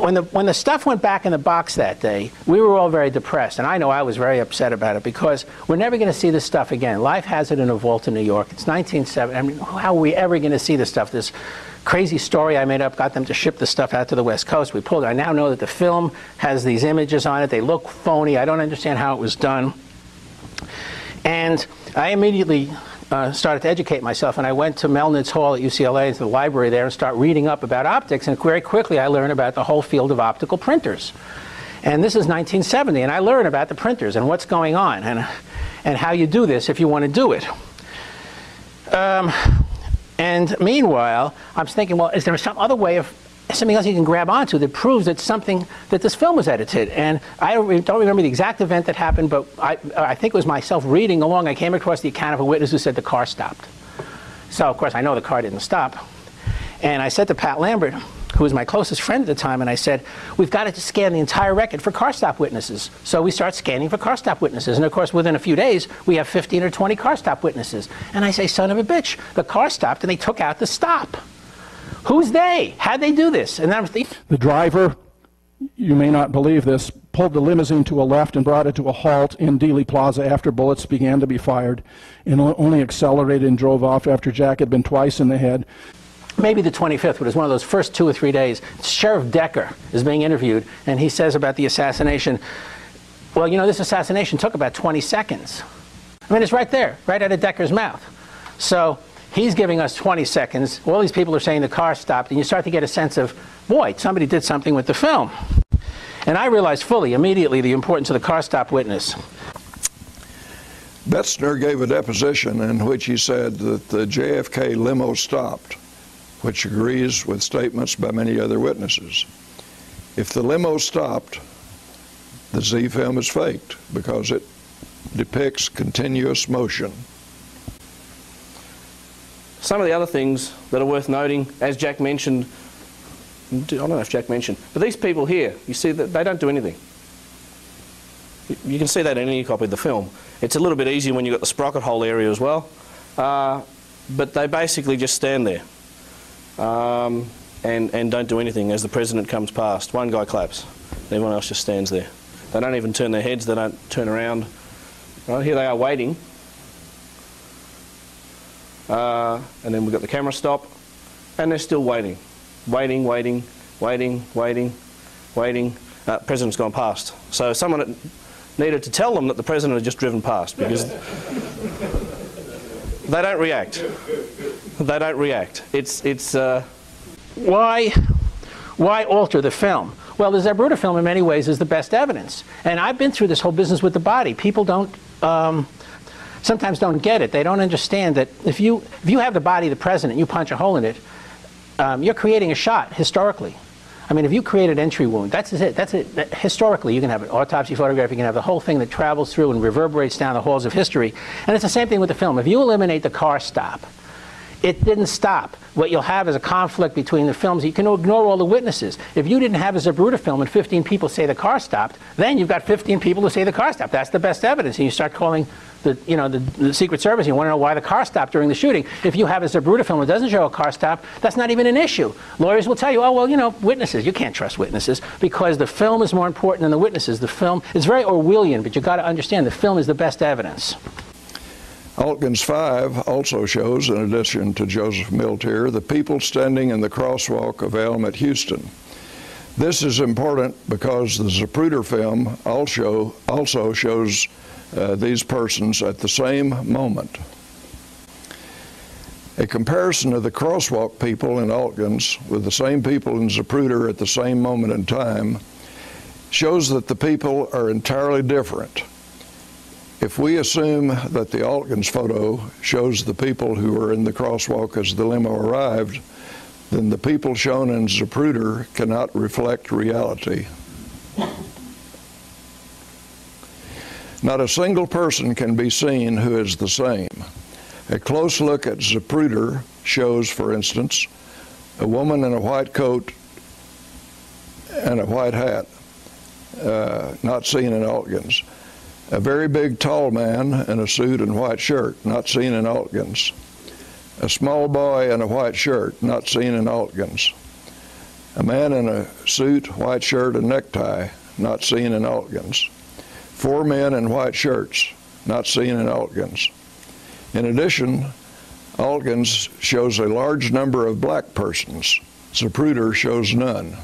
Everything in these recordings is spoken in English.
when the stuff went back in the box that day, we were all very depressed, and I know I was very upset about it because we're never going to see this stuff again. Life has it in a vault in New York. It's 1970. I mean, how are we ever going to see this stuff? This crazy story I made up got them to ship the stuff out to the West Coast. We pulled it. I now know that the film has these images on it. They look phony. I don't understand how it was done. And I immediately started to educate myself, and I went to Melnitz Hall at UCLA, to the library there, and start reading up about optics, and very quickly I learned about the whole field of optical printers. And this is 1970, and I learned about the printers and what's going on, and how you do this if you want to do it. And meanwhile, I'm thinking, well, is there some other way of something else you can grab onto that proves that that this film was edited? And I don't remember the exact event that happened, but I think it was myself reading along. I came across the account of a witness who said the car stopped. So of course I know the car didn't stop. And I said to Pat Lambert, who was my closest friend at the time, and I said, we've got to scan the entire record for car stop witnesses. So we start scanning for car stop witnesses. And of course, within a few days, we have 15 or 20 car stop witnesses. And I say, son of a bitch, the car stopped and they took out the stop. Who's they? How'd they do this? And the driver, you may not believe this, pulled the limousine to a left and brought it to a halt in Dealey Plaza after bullets began to be fired, and only accelerated and drove off after Jack had been twice in the head. Maybe the 25th, but it was one of those first 2 or 3 days. Sheriff Decker is being interviewed, and he says about the assassination, well, you know, this assassination took about 20 seconds. I mean, it's right there, right out of Decker's mouth. So he's giving us 20 seconds. All these people are saying the car stopped, and you start to get a sense of, boy, somebody did something with the film. And I realized fully, immediately, the importance of the car stop witness. Betzner gave a deposition in which he said that the JFK limo stopped, which agrees with statements by many other witnesses. If the limo stopped, the Z film is faked because it depicts continuous motion. Some of the other things that are worth noting, as Jack mentioned, I don't know if Jack mentioned, but these people here, you see that they don't do anything. You can see that in any copy of the film. It's a little bit easier when you've got the sprocket hole area as well, but they basically just stand there. And don't do anything as the president comes past. One guy claps, everyone else just stands there. They don't even turn their heads, they don't turn around. Right, here they are waiting. And then we've got the camera stop, and they're still waiting. Waiting. President's gone past. So someone needed to tell them that the president had just driven past, because they don't react. They don't react. Why alter the film? Well, the Zapruder film in many ways is the best evidence. And I've been through this whole business with the body. People sometimes don't get it. They don't understand that if you have the body of the president, you punch a hole in it, you're creating a shot historically. I mean, if you create an entry wound, that's it. That's it. Historically, you can have an autopsy photograph, you can have the whole thing that travels through and reverberates down the halls of history. And it's the same thing with the film. If you eliminate the car stop, it didn't stop. What you'll have is a conflict between the films. You can ignore all the witnesses. If you didn't have a Zapruder film and 15 people say the car stopped, then you've got 15 people who say the car stopped. That's the best evidence. And you start calling the Secret Service. You want to know why the car stopped during the shooting. If you have a Zapruder film that doesn't show a car stop, that's not even an issue. Lawyers will tell you, oh, well, you know, witnesses. You can't trust witnesses because the film is more important than the witnesses. The film is very Orwellian, but you've got to understand the film is the best evidence. Altgens 5 also shows, in addition to Joseph Miltier, the people standing in the crosswalk of Elm at Houston. This is important because the Zapruder film also shows these persons at the same moment. A comparison of the crosswalk people in Altgens with the same people in Zapruder at the same moment in time shows that the people are entirely different. If we assume that the Altgens photo shows the people who were in the crosswalk as the limo arrived, then the people shown in Zapruder cannot reflect reality. Not a single person can be seen who is the same. A close look at Zapruder shows, for instance, a woman in a white coat and a white hat, not seen in Altgens. A very big tall man in a suit and white shirt, not seen in Altgens. A small boy in a white shirt, not seen in Altgens. A man in a suit, white shirt, and necktie, not seen in Elkins. 4 men in white shirts, not seen in Elkins. In addition, Elkins shows a large number of black persons. Zapruder shows none.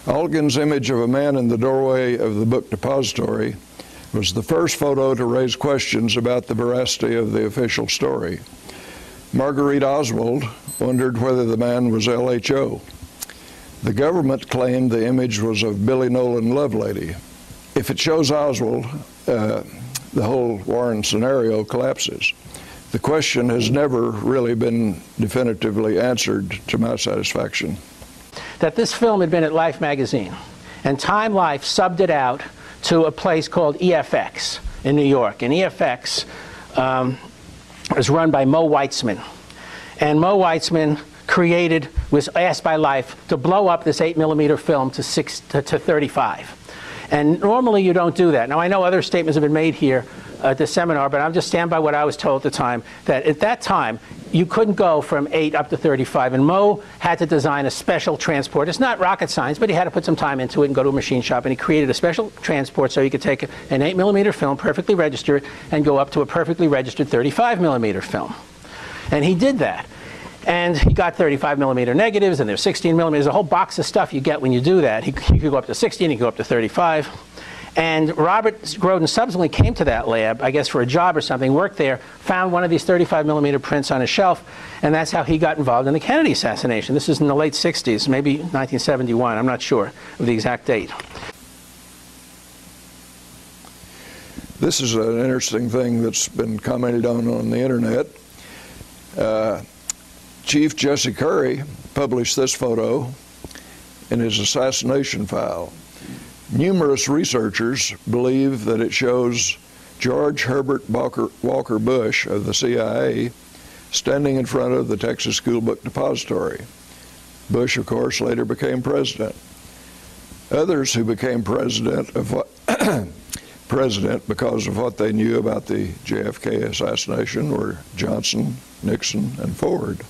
Elkins' image of a man in the doorway of the book depository was the first photo to raise questions about the veracity of the official story. Marguerite Oswald wondered whether the man was LHO. The government claimed the image was of Billy Nolan Lovelady. If it shows Oswald, the whole Warren scenario collapses. The question has never really been definitively answered to my satisfaction. That this film had been at Life magazine, and Time Life subbed it out to a place called EFX in New York. And EFX was run by Mo Weitzman. And Mo Weitzman was asked by Life to blow up this 8mm film to 35. And normally you don't do that. Now I know other statements have been made here at the seminar, but I'm just stand by what I was told at the time, that at that time you couldn't go from 8 up to 35, and Mo had to design a special transport. It's not rocket science, but he had to put some time into it and go to a machine shop, and he created a special transport so you could take an 8mm film, perfectly register it, and go up to a perfectly registered 35mm film. And he did that. And he got 35mm negatives, and there's 16mm, a whole box of stuff you get when you do that. He could go up to 16, he could go up to 35. And Robert Groden subsequently came to that lab, I guess for a job or something, worked there, found one of these 35mm prints on a shelf, and that's how he got involved in the Kennedy assassination. This is in the late 60s, maybe 1971, I'm not sure of the exact date. This is an interesting thing that's been commented on the internet. Chief Jesse Curry published this photo in his assassination file. Numerous researchers believe that it shows George Herbert Walker Bush of the CIA standing in front of the Texas School Book Depository. Bush, of course, later became president. Others who became president because of what they knew about the JFK assassination were Johnson, Nixon, and Ford.